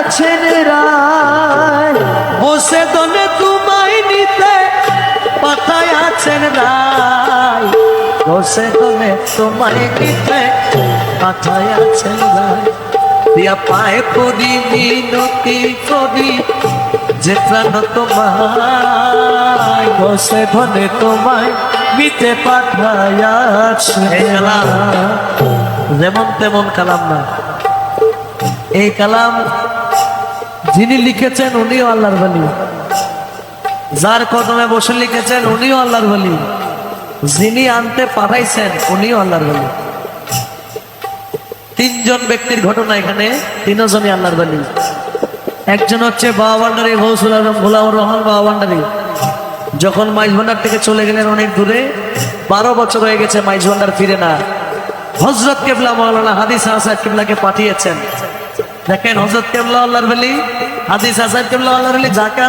আছেন রায়, বসে দলে তোমায় নিতে পাঠায় আছেন রায়, বসে দলে তোমায় নিতে পাঠায় আছেন রায়। দিয়া পায়ে পড়ি মিনতি করি যে প্রাণ তোমায়, বসে ধনে তোমায় নিতে পাঠায় আছেন। যেমন তেমন কালাম না, এই কালাম যিনি লিখেছেন উনিও আল্লাহর ওলি, যার কদমে বসে লিখেছেন উনিও আল্লাহর ওলি, যিনি আনতে পাঠাইছেন উনিও আল্লাহর ওলি। তিনজন ব্যক্তির ঘটনা এখানে, তিনজনই আল্লাহর ওলি। একজন হচ্ছে বাবা ভান্ডারী গৌসুল আজম গোলাম রহমান বাবা ভান্ডারী। যখন মাইজ ভান্ডার থেকে চলে গেলেন অনেক দূরে, 12 বছর হয়ে গেছে মাইজ ভান্ডার ফিরে না। হযরত কেবলা মাওলানা হাদিস হাসান কেবলাকে পাঠিয়েছেন। দেখেন হযরত কেবলা আল্লাহর ওলি, হাদিস হাসান কেবলা আল্লাহর ওলি, যাকে